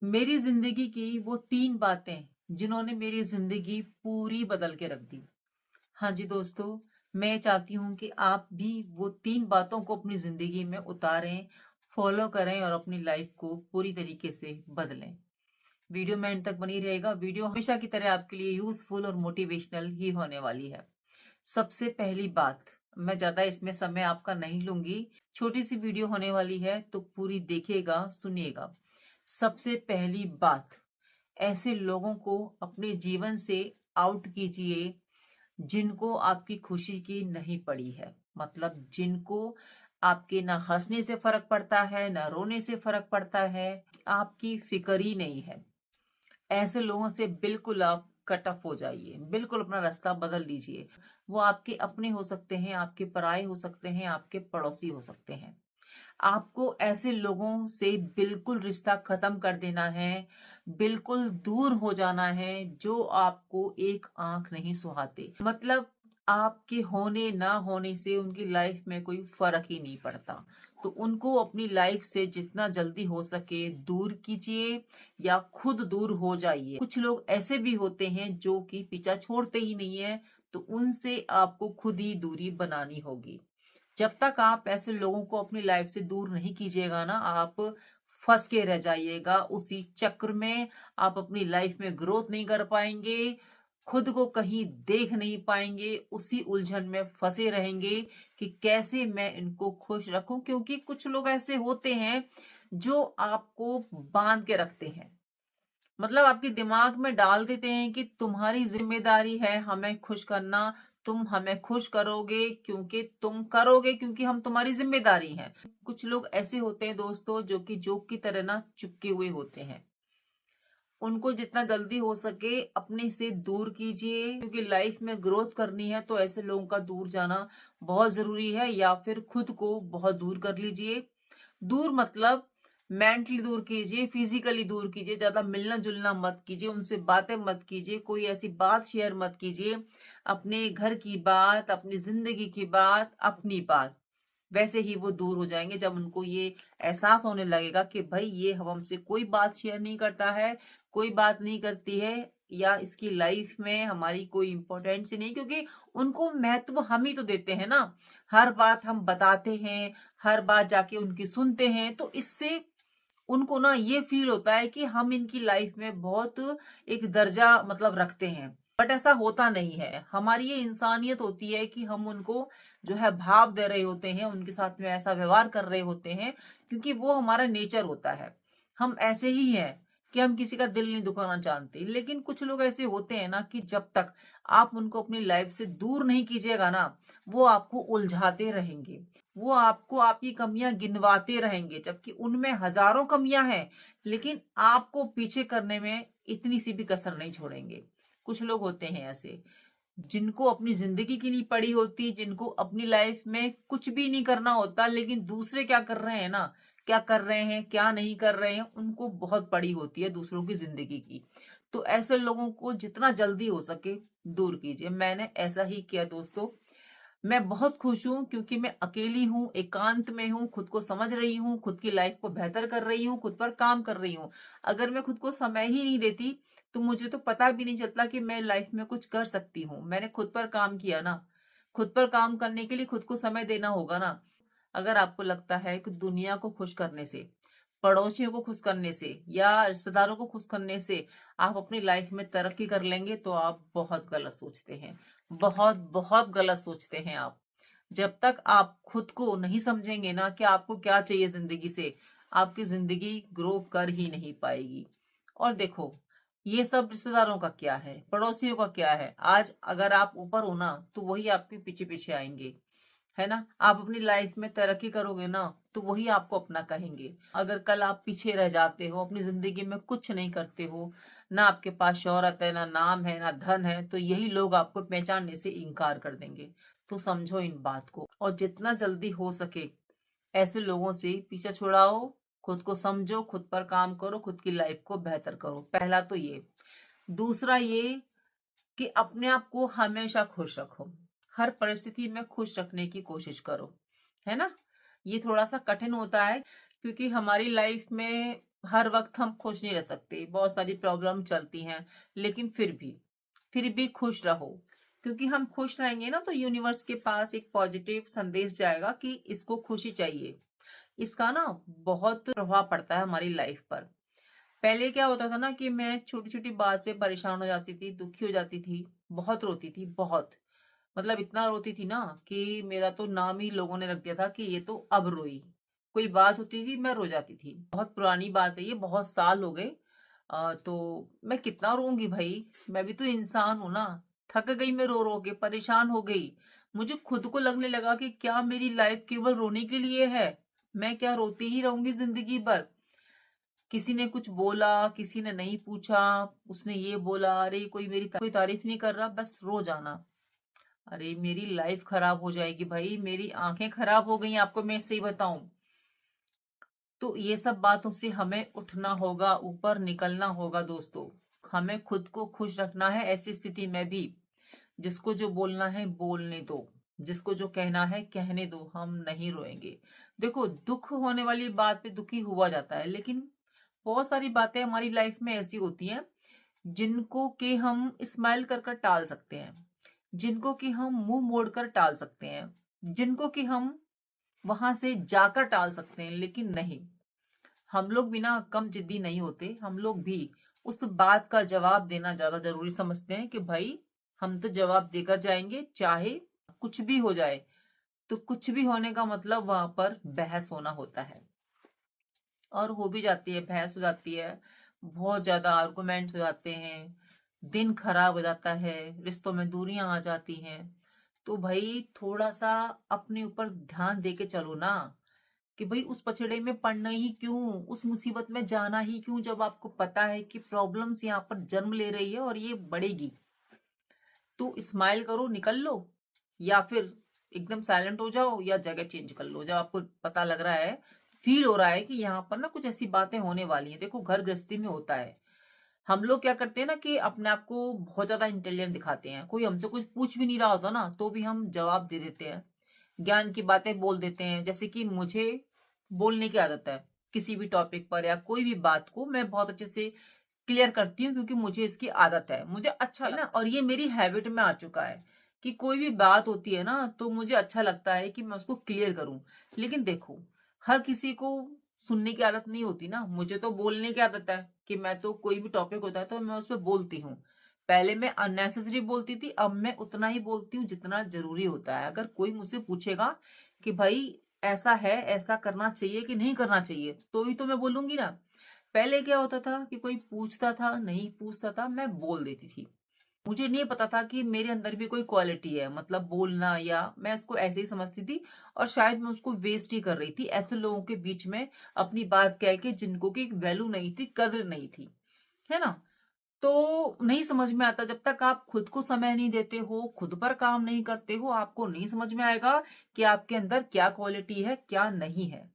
मेरी जिंदगी की वो 3 बातें जिन्होंने मेरी जिंदगी पूरी बदल के रख दी। हाँ जी दोस्तों, मैं चाहती हूँ कि आप भी वो 3 बातों को अपनी जिंदगी में उतारें, फॉलो करें और अपनी लाइफ को पूरी तरीके से बदलें। वीडियो में एंड तक बनी रहेगा। वीडियो हमेशा की तरह आपके लिए यूजफुल और मोटिवेशनल ही होने वाली है। सबसे पहली बात, मैं ज्यादा इसमें समय आपका नहीं लूंगी, छोटी सी वीडियो होने वाली है तो पूरी देखिएगा, सुनिएगा। सबसे पहली बात, ऐसे लोगों को अपने जीवन से आउट कीजिए जिनको आपकी खुशी की नहीं पड़ी है। मतलब जिनको आपके ना हंसने से फर्क पड़ता है, ना रोने से फर्क पड़ता है, आपकी फिक्र ही नहीं है। ऐसे लोगों से बिल्कुल आप कट ऑफ हो जाइए, बिल्कुल अपना रास्ता बदल दीजिए। वो आपके अपने हो सकते हैं, आपके पराये हो सकते हैं, आपके पड़ोसी हो सकते हैं। आपको ऐसे लोगों से बिल्कुल रिश्ता खत्म कर देना है, बिल्कुल दूर हो जाना है जो आपको एक आंख नहीं सुहाते। मतलब आपके होने ना होने से उनकी लाइफ में कोई फर्क ही नहीं पड़ता। तो उनको अपनी लाइफ से जितना जल्दी हो सके दूर कीजिए या खुद दूर हो जाइए। कुछ लोग ऐसे भी होते हैं जो कि पीछा छोड़ते ही नहीं है, तो उनसे आपको खुद ही दूरी बनानी होगी। जब तक आप ऐसे लोगों को अपनी लाइफ से दूर नहीं कीजिएगा ना, आप फंस के रह जाइएगा उसी चक्र में। आप अपनी लाइफ में ग्रोथ नहीं कर पाएंगे, खुद को कहीं देख नहीं पाएंगे, उसी उलझन में फंसे रहेंगे कि कैसे मैं इनको खुश रखूं। क्योंकि कुछ लोग ऐसे होते हैं जो आपको बांध के रखते हैं। मतलब आपके दिमाग में डाल देते हैं कि तुम्हारी जिम्मेदारी है हमें खुश करना, तुम हमें खुश करोगे क्योंकि तुम करोगे, क्योंकि हम तुम्हारी जिम्मेदारी हैं। कुछ लोग ऐसे होते हैं दोस्तों जो कि जोक की तरह ना चिपके हुए होते हैं। उनको जितना जल्दी हो सके अपने से दूर कीजिए, क्योंकि लाइफ में ग्रोथ करनी है तो ऐसे लोगों का दूर जाना बहुत जरूरी है। या फिर खुद को बहुत दूर कर लीजिए। दूर मतलब मेंटली दूर कीजिए, फिजिकली दूर कीजिए, ज्यादा मिलना जुलना मत कीजिए, उनसे बातें मत कीजिए, कोई ऐसी बात शेयर मत कीजिए, अपने घर की बात, अपनी जिंदगी की बात, अपनी बात। वैसे ही वो दूर हो जाएंगे जब उनको ये एहसास होने लगेगा कि भाई ये हमसे कोई बात शेयर नहीं करता है, कोई बात नहीं करती है, या इसकी लाइफ में हमारी कोई इंपॉर्टेंस ही नहीं। क्योंकि उनको महत्व हम ही तो देते हैं ना, हर बात हम बताते हैं, हर बात जाके उनकी सुनते हैं, तो इससे उनको ना ये फील होता है कि हम इनकी लाइफ में बहुत एक दर्जा मतलब रखते हैं। बट ऐसा होता नहीं है। हमारी ये इंसानियत होती है कि हम उनको जो है भाव दे रहे होते हैं, उनके साथ में ऐसा व्यवहार कर रहे होते हैं, क्योंकि वो हमारा नेचर होता है। हम ऐसे ही हैं कि हम किसी का दिल नहीं दुखाना चाहते। लेकिन कुछ लोग ऐसे होते हैं ना कि जब तक आप उनको अपनी लाइफ से दूर नहीं कीजिएगा ना, वो आपको उलझाते रहेंगे, वो आपको आपकी कमियां गिनवाते रहेंगे, जबकि उनमें हजारों कमियां हैं, लेकिन आपको पीछे करने में इतनी सी भी कसर नहीं छोड़ेंगे। कुछ लोग होते हैं ऐसे जिनको अपनी जिंदगी की नहीं पड़ी होती, जिनको अपनी लाइफ में कुछ भी नहीं करना होता, लेकिन दूसरे क्या कर रहे हैं ना, क्या कर रहे हैं क्या नहीं कर रहे हैं, उनको बहुत पड़ी होती है दूसरों की जिंदगी की। तो ऐसे लोगों को जितना जल्दी हो सके दूर कीजिए। मैंने ऐसा ही किया दोस्तों। मैं बहुत खुश हूँ क्योंकि मैं अकेली हूँ, एकांत में हूँ, खुद को समझ रही हूँ, खुद की लाइफ को बेहतर कर रही हूँ, खुद पर काम कर रही हूँ। अगर मैं खुद को समय ही नहीं देती तो मुझे तो पता भी नहीं चलता कि मैं लाइफ में कुछ कर सकती हूँ। मैंने खुद पर काम किया ना, खुद पर काम करने के लिए खुद को समय देना होगा ना। अगर आपको लगता है कि दुनिया को खुश करने से, पड़ोसियों को खुश करने से या रिश्तेदारों को खुश करने से आप अपनी लाइफ में तरक्की कर लेंगे, तो आप बहुत गलत सोचते हैं। बहुत बहुत गलत सोचते हैं आप। जब तक आप खुद को नहीं समझेंगे ना कि आपको क्या चाहिए जिंदगी से, आपकी जिंदगी ग्रो कर ही नहीं पाएगी। और देखो, ये सब रिश्तेदारों का क्या है, पड़ोसियों का क्या है, आज अगर आप ऊपर हो ना तो वही आपके पीछे पीछे आएंगे, है ना। आप अपनी लाइफ में तरक्की करोगे ना तो वही आपको अपना कहेंगे। अगर कल आप पीछे रह जाते हो, अपनी जिंदगी में कुछ नहीं करते हो, ना आपके पास शोहरत है, ना नाम है, ना धन है, तो यही लोग आपको पहचानने से इनकार कर देंगे। तो समझो इन बात को, और जितना जल्दी हो सके ऐसे लोगों से पीछा छुड़ाओ। खुद को समझो, खुद पर काम करो, खुद की लाइफ को बेहतर करो। पहला तो ये। दूसरा ये कि अपने आप को हमेशा खुश रखो, हर परिस्थिति में खुश रखने की कोशिश करो, है ना। ये थोड़ा सा कठिन होता है क्योंकि हमारी लाइफ में हर वक्त हम खुश नहीं रह सकते, बहुत सारी प्रॉब्लम चलती हैं, लेकिन फिर भी खुश रहो, क्योंकि हम खुश रहेंगे ना तो यूनिवर्स के पास एक पॉजिटिव संदेश जाएगा कि इसको खुशी चाहिए। इसका ना बहुत प्रभाव पड़ता है हमारी लाइफ पर। पहले क्या होता था ना कि मैं छोटी छोटी बात से परेशान हो जाती थी, दुखी हो जाती थी, बहुत रोती थी, बहुत, मतलब इतना रोती थी ना कि मेरा तो नाम ही लोगों ने रख दिया था कि ये तो अब रोई। कोई बात होती थी मैं रो जाती थी। बहुत पुरानी बात है ये, बहुत साल हो गए। तो मैं कितना रोऊंगी भाई, मैं भी तो इंसान हूं ना। थक गई मैं रो रो के, परेशान हो गई। मुझे खुद को लगने लगा कि क्या मेरी लाइफ केवल रोने के लिए है? मैं क्या रोती ही रहूंगी जिंदगी भर? किसी ने कुछ बोला, किसी ने नहीं पूछा, उसने ये बोला, अरे कोई तारीफ नहीं कर रहा, बस रो जाना। अरे मेरी लाइफ खराब हो जाएगी भाई, मेरी आंखें खराब हो गई, आपको मैं सही बताऊं। तो ये सब बातों से हमें उठना होगा, ऊपर निकलना होगा दोस्तों। हमें खुद को खुश रखना है ऐसी स्थिति में भी। जिसको जो बोलना है बोलने दो, जिसको जो कहना है कहने दो, हम नहीं रोएंगे। देखो, दुख होने वाली बात पे दुखी हुआ जाता है, लेकिन बहुत सारी बातें हमारी लाइफ में ऐसी होती हैं जिनको कि हम स्माइल कर कर टाल सकते हैं, जिनको कि हम मुंह मोड़कर टाल सकते हैं, जिनको कि हम वहां से जाकर टाल सकते हैं। लेकिन नहीं, हम लोग भी ना कम जिद्दी नहीं होते। हम लोग भी उस बात का जवाब देना ज्यादा जरूरी समझते हैं कि भाई हम तो जवाब देकर जाएंगे, चाहे कुछ भी हो जाए। तो कुछ भी होने का मतलब वहां पर बहस होना होता है, और हो भी जाती है, बहस हो जाती है, बहुत ज्यादा आर्गुमेंट्स हो जाते हैं, दिन खराब हो जाता है, रिश्तों में दूरियां आ जाती हैं। तो भाई थोड़ा सा अपने ऊपर ध्यान दे के चलो ना, कि भाई उस पछड़े में पड़ना ही क्यों, उस मुसीबत में जाना ही क्यों, जब आपको पता है कि प्रॉब्लम्स यहाँ पर जन्म ले रही है और ये बढ़ेगी। तो स्माइल करो, निकल लो, या फिर एकदम साइलेंट हो जाओ, या जगह चेंज कर लो। जब आपको पता लग रहा है, फील हो रहा है कि यहाँ पर ना कुछ ऐसी बातें होने वाली हैं। देखो, घर गृहस्थी में होता है, हम लोग क्या करते हैं ना कि अपने आप को बहुत ज्यादा इंटेलिजेंट दिखाते हैं। कोई हमसे कुछ पूछ भी नहीं रहा होता ना, तो भी हम जवाब दे देते हैं, ज्ञान की बातें बोल देते हैं। जैसे कि मुझे बोलने की आदत है, किसी भी टॉपिक पर या कोई भी बात को मैं बहुत अच्छे से क्लियर करती हूँ, क्योंकि मुझे इसकी आदत है, मुझे अच्छा है ना, और ये मेरी हैबिट में आ चुका है कि कोई भी बात होती है ना तो मुझे अच्छा लगता है कि मैं उसको क्लियर करूं। लेकिन देखो, हर किसी को सुनने की आदत नहीं होती ना। मुझे तो बोलने की आदत है कि मैं तो कोई भी टॉपिक होता है तो मैं उस पर बोलती हूँ। पहले मैं अननेसेसरी बोलती थी, अब मैं उतना ही बोलती हूँ जितना जरूरी होता है। अगर कोई मुझसे पूछेगा कि भाई ऐसा है, ऐसा करना चाहिए कि नहीं करना चाहिए, तो ही तो मैं बोलूंगी ना। पहले क्या होता था कि कोई पूछता था, नहीं पूछता था, मैं बोल देती थी। मुझे नहीं पता था कि मेरे अंदर भी कोई क्वालिटी है, मतलब बोलना, या मैं उसको ऐसे ही समझती थी। और शायद मैं उसको वेस्ट ही कर रही थी ऐसे लोगों के बीच में अपनी बात कह के, जिनको की वैल्यू नहीं थी, कदर नहीं थी, है ना। तो नहीं समझ में आता, जब तक आप खुद को समय नहीं देते हो, खुद पर काम नहीं करते हो, आपको नहीं समझ में आएगा कि आपके अंदर क्या क्वालिटी है, क्या नहीं है।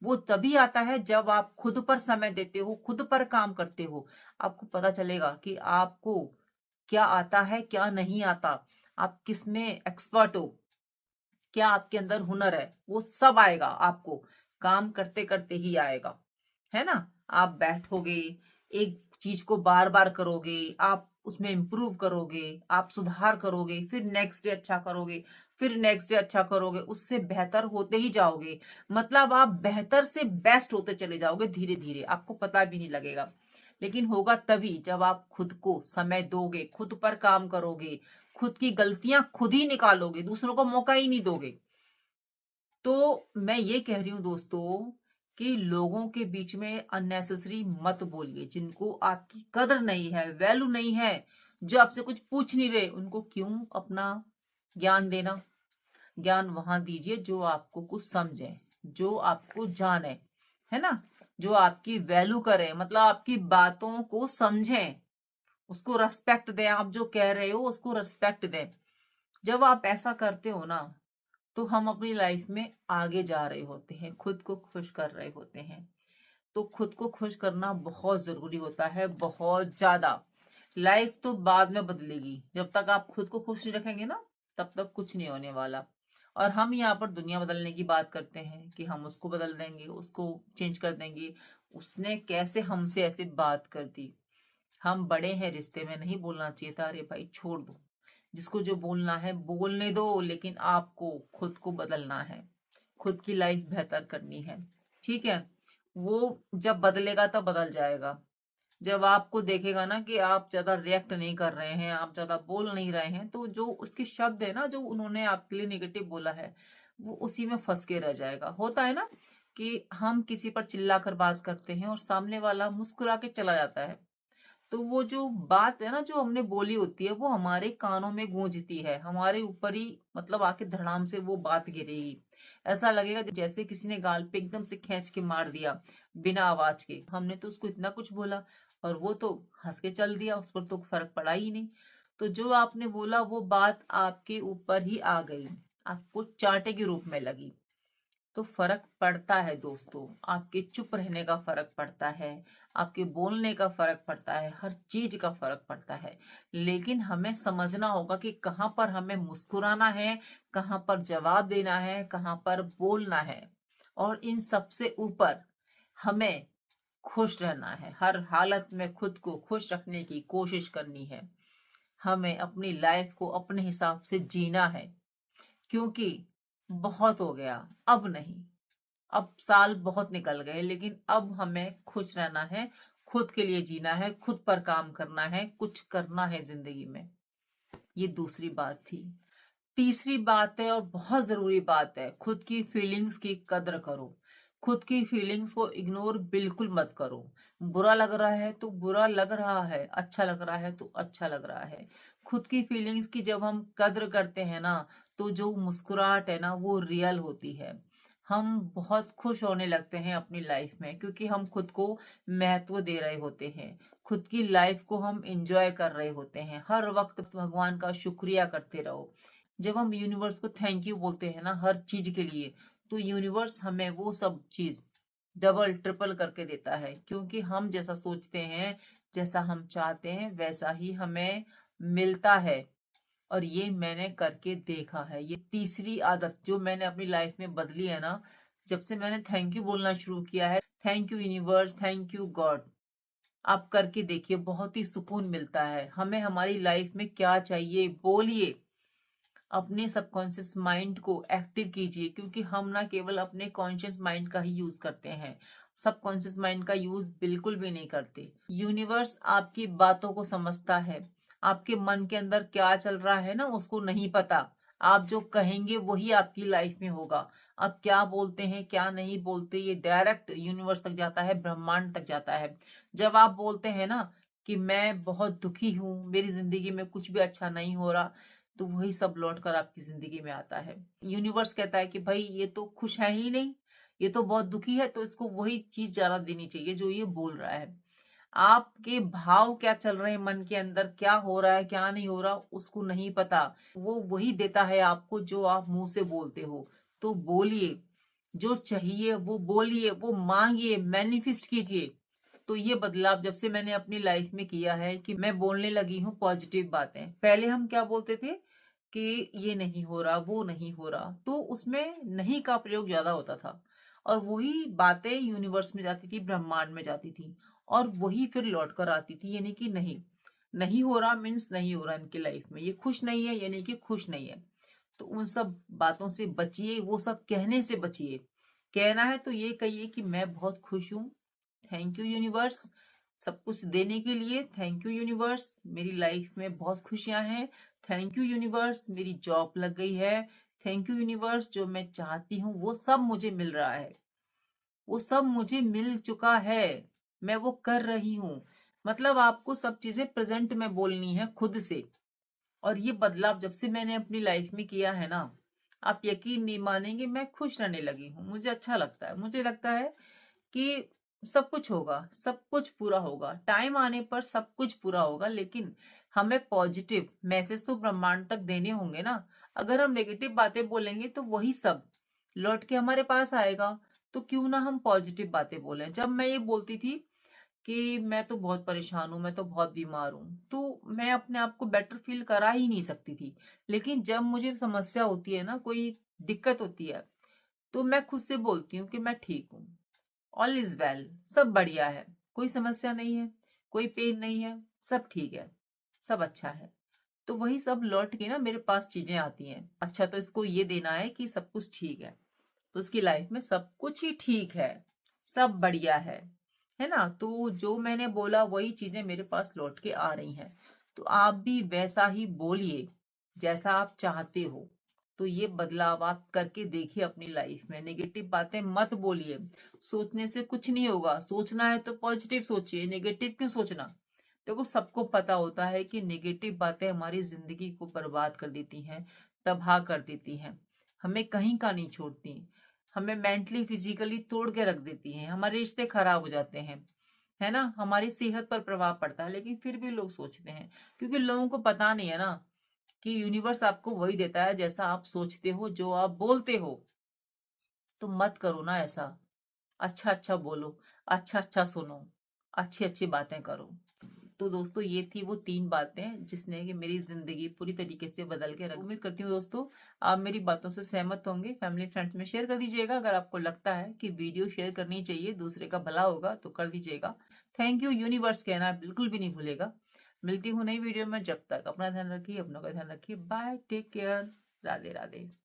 वो तभी आता है जब आप खुद पर समय देते हो, खुद पर काम करते हो। आपको पता चलेगा कि आपको क्या आता है, क्या नहीं आता, आप किस में एक्सपर्ट हो, क्या आपके अंदर हुनर है। वो सब आएगा आपको, काम करते करते ही आएगा, है ना। आप बैठोगे, एक चीज को बार बार करोगे, आप उसमें इंप्रूव करोगे, आप सुधार करोगे, फिर नेक्स्ट डे अच्छा करोगे, फिर नेक्स्ट डे अच्छा करोगे, उससे बेहतर होते ही जाओगे। मतलब आप बेहतर से बेस्ट होते चले जाओगे, धीरे धीरे, आपको पता भी नहीं लगेगा। लेकिन होगा तभी जब आप खुद को समय दोगे, खुद पर काम करोगे, खुद की गलतियां खुद ही निकालोगे, दूसरों को मौका ही नहीं दोगे। तो मैं ये कह रही हूं दोस्तों कि लोगों के बीच में अननेसेसरी मत बोलिए। जिनको आपकी कदर नहीं है, वैल्यू नहीं है, जो आपसे कुछ पूछ नहीं रहे, उनको क्यों अपना ज्ञान देना। ज्ञान वहां दीजिए जो आपको कुछ समझे, जो आपको जाने, है ना, जो आपकी वैल्यू करे, मतलब आपकी बातों को समझें, उसको रेस्पेक्ट दें। आप जो कह रहे हो उसको रेस्पेक्ट दें। जब आप ऐसा करते हो ना, तो हम अपनी लाइफ में आगे जा रहे होते हैं, खुद को खुश कर रहे होते हैं। तो खुद को खुश करना बहुत जरूरी होता है, बहुत ज्यादा। लाइफ तो बाद में बदलेगी, जब तक आप खुद को खुश नहीं रखेंगे ना, तब तक कुछ नहीं होने वाला। और हम यहाँ पर दुनिया बदलने की बात करते हैं कि हम उसको बदल देंगे, उसको चेंज कर देंगे, उसने कैसे हमसे ऐसे बात कर दी। हम बड़े हैं, रिश्ते में नहीं बोलना चाहिए था। अरे भाई छोड़ दो, जिसको जो बोलना है बोलने दो, लेकिन आपको खुद को बदलना है, खुद की लाइफ बेहतर करनी है। ठीक है, वो जब बदलेगा तब बदल जाएगा। जब आपको देखेगा ना कि आप ज्यादा रिएक्ट नहीं कर रहे हैं, आप ज्यादा बोल नहीं रहे हैं, तो जो उसके शब्द है ना, जो उन्होंने आपके लिए नेगेटिव बोला है, वो उसी में फंस के रह जाएगा। होता है ना कि हम किसी पर चिल्लाकर बात करते हैं और सामने वाला मुस्कुरा के चला जाता है, तो वो जो बात है ना जो हमने बोली होती है, वो हमारे कानों में गूंजती है, हमारे ऊपर ही मतलब आके धड़ाम से वो बात गिरेगी। ऐसा लगेगा जैसे किसी ने गाल पे एकदम से खींच के मार दिया बिना आवाज के। हमने तो उसको इतना कुछ बोला और वो तो हंस के चल दिया, उस पर तो फर्क पड़ा ही नहीं। तो जो आपने बोला वो बात आपके ऊपर ही आ गई, आपको चांटे के रूप में लगी। तो फर्क पड़ता है दोस्तों, आपके चुप रहने का फर्क पड़ता है, आपके बोलने का फर्क पड़ता है, हर चीज का फर्क पड़ता है। लेकिन हमें समझना होगा कि कहाँ पर हमें मुस्कुराना है, कहाँ पर जवाब देना है, कहाँ पर बोलना है। और इन सबसे ऊपर हमें खुश रहना है, हर हालत में खुद को खुश रखने की कोशिश करनी है। हमें अपनी लाइफ को अपने हिसाब से जीना है, क्योंकि बहुत हो गया, अब नहीं। अब साल बहुत निकल गए, लेकिन अब हमें खुश रहना है, खुद के लिए जीना है, खुद पर काम करना है, कुछ करना है जिंदगी में। ये दूसरी बात थी। तीसरी बात है और बहुत जरूरी बात है, खुद की फीलिंग्स की कद्र करो। खुद की फीलिंग्स को इग्नोर बिल्कुल मत करो। बुरा लग रहा है तो बुरा लग रहा है, अच्छा लग रहा है तो अच्छा लग रहा है। खुद की फीलिंग्स की जब हम कद्र करते हैं ना, तो जो मुस्कुराहट है ना वो रियल होती है। हम बहुत खुश होने लगते हैं अपनी लाइफ में, क्योंकि हम खुद को महत्व दे रहे होते हैं, खुद की लाइफ को हम एंजॉय कर रहे होते हैं। हर वक्त भगवान का शुक्रिया करते रहो। जब हम यूनिवर्स को थैंक यू बोलते हैं ना हर चीज के लिए, तो यूनिवर्स हमें वो सब चीज डबल ट्रिपल करके देता है, क्योंकि हम जैसा सोचते हैं, जैसा हम चाहते हैं, वैसा ही हमें मिलता है। और ये मैंने करके देखा है। ये तीसरी आदत जो मैंने अपनी लाइफ में बदली है ना, जब से मैंने थैंक यू बोलना शुरू किया है, thank you universe, thank you God, आप करके देखिए, बहुत ही सुकून मिलता है। हमें हमारी लाइफ में क्या चाहिए बोलिए, अपने सबकॉन्शियस माइंड को एक्टिव कीजिए, क्योंकि हम ना केवल अपने कॉन्शियस माइंड का ही यूज करते हैं, सबकॉन्शियस माइंड का यूज बिल्कुल भी नहीं करते। यूनिवर्स आपकी बातों को समझता है, आपके मन के अंदर क्या चल रहा है ना उसको नहीं पता। आप जो कहेंगे वही आपकी लाइफ में होगा। आप क्या बोलते हैं क्या नहीं बोलते, ये डायरेक्ट यूनिवर्स तक जाता है, ब्रह्मांड तक जाता है। जब आप बोलते हैं ना कि मैं बहुत दुखी हूं, मेरी जिंदगी में कुछ भी अच्छा नहीं हो रहा, तो वही सब लौट कर आपकी जिंदगी में आता है। यूनिवर्स कहता है कि भाई ये तो खुश है ही नहीं, ये तो बहुत दुखी है, तो इसको वही चीज ज्यादा देनी चाहिए जो ये बोल रहा है। आपके भाव क्या चल रहे हैं, मन के अंदर क्या हो रहा है क्या नहीं हो रहा उसको नहीं पता, वो वही देता है आपको जो आप मुंह से बोलते हो। तो बोलिए, जो चाहिए वो बोलिए, वो मांगिए, मैनिफेस्ट कीजिए। तो ये बदलाव जब से मैंने अपनी लाइफ में किया है कि मैं बोलने लगी हूँ पॉजिटिव बातें। पहले हम क्या बोलते थे कि ये नहीं हो रहा, वो नहीं हो रहा, तो उसमें नहीं का प्रयोग ज्यादा होता था, और वही बातें यूनिवर्स में जाती थी, ब्रह्मांड में जाती थी, और वही फिर लौट कर आती थी। यानी कि नहीं, नहीं हो रहा मीन्स नहीं हो रहा इनकी लाइफ में, ये खुश नहीं है यानी कि खुश नहीं है। तो उन सब बातों से बचिए, वो सब कहने से बचिए। कहना है तो ये कहिए कि मैं बहुत खुश हूँ, थैंक यू यूनिवर्स सब कुछ देने के लिए, थैंक यू यूनिवर्स मेरी लाइफ में बहुत खुशियां हैं, थैंक यू यूनिवर्स मेरी जॉब लग गई है, थैंक यू यूनिवर्स जो मैं चाहती हूँ वो सब मुझे मिल रहा है, वो सब मुझे मिल चुका है, मैं वो कर रही हूँ। मतलब आपको सब चीजें प्रेजेंट में बोलनी है खुद से। और ये बदलाव जब से मैंने अपनी लाइफ में किया है ना, आप यकीन नहीं मानेंगे, मैं खुश रहने लगी हूँ, मुझे अच्छा लगता है। मुझे लगता है कि सब कुछ होगा, सब कुछ पूरा होगा, टाइम आने पर सब कुछ पूरा होगा, लेकिन हमें पॉजिटिव मैसेज तो ब्रह्मांड तक देने होंगे ना। अगर हम नेगेटिव बातें बोलेंगे तो वही सब लौट के हमारे पास आएगा। तो क्यों ना हम पॉजिटिव बातें बोलें। जब मैं ये बोलती थी कि मैं तो बहुत परेशान हूँ, मैं तो बहुत बीमार हूँ, तो मैं अपने आप को बेटर फील करा ही नहीं सकती थी। लेकिन जब मुझे समस्या होती है ना, कोई दिक्कत होती है, तो मैं खुद से बोलती हूँ कि मैं ठीक हूँ, ऑल इज वेल, सब बढ़िया है, कोई समस्या नहीं है, कोई पेन नहीं है, सब ठीक है, सब अच्छा है। तो वही सब लौट के ना मेरे पास चीजें आती हैं, अच्छा तो इसको ये देना है कि सब कुछ ठीक है, तो उसकी लाइफ में सब कुछ ही ठीक है, सब बढ़िया है ना। तो जो मैंने बोला वही चीजें मेरे पास लौट के आ रही हैं। तो आप भी वैसा ही बोलिए जैसा आप चाहते हो। तो ये बदलाव आप करके देखिए अपनी लाइफ में, नेगेटिव बातें मत बोलिए। सोचने से कुछ नहीं होगा, सोचना है तो पॉजिटिव सोचिए, नेगेटिव क्यों सोचना। देखो सबको पता होता है कि नेगेटिव बातें हमारी जिंदगी को बर्बाद कर देती हैं, तबाह कर देती हैं, हमें कहीं का नहीं छोड़ती, हमें मेंटली फिजिकली तोड़ के रख देती हैं, हमारे रिश्ते खराब हो जाते हैं, है ना, हमारी सेहत पर प्रभाव पड़ता है। लेकिन फिर भी लोग सोचते हैं, क्योंकि लोगों को पता नहीं है ना कि यूनिवर्स आपको वही देता है जैसा आप सोचते हो, जो आप बोलते हो। तो मत करो ना ऐसा, अच्छा अच्छा बोलो, अच्छा अच्छा सुनो, अच्छी अच्छी बातें करो। तो दोस्तों ये थी वो 3 बातें जिसने कि मेरी जिंदगी पूरी तरीके से बदल के रख। उम्मीद करती हूँ दोस्तों आप मेरी बातों से सहमत होंगे। फैमिली फ्रेंड्स में शेयर कर दीजिएगा, अगर आपको लगता है कि वीडियो शेयर करनी चाहिए, दूसरे का भला होगा तो कर दीजिएगा। थैंक यू यूनिवर्स कहना बिल्कुल भी नहीं भूलेगा। मिलती हूँ नई वीडियो में, जब तक अपना ध्यान रखिए, अपनों का ध्यान रखिए, bye, take care, Radhe Radhe.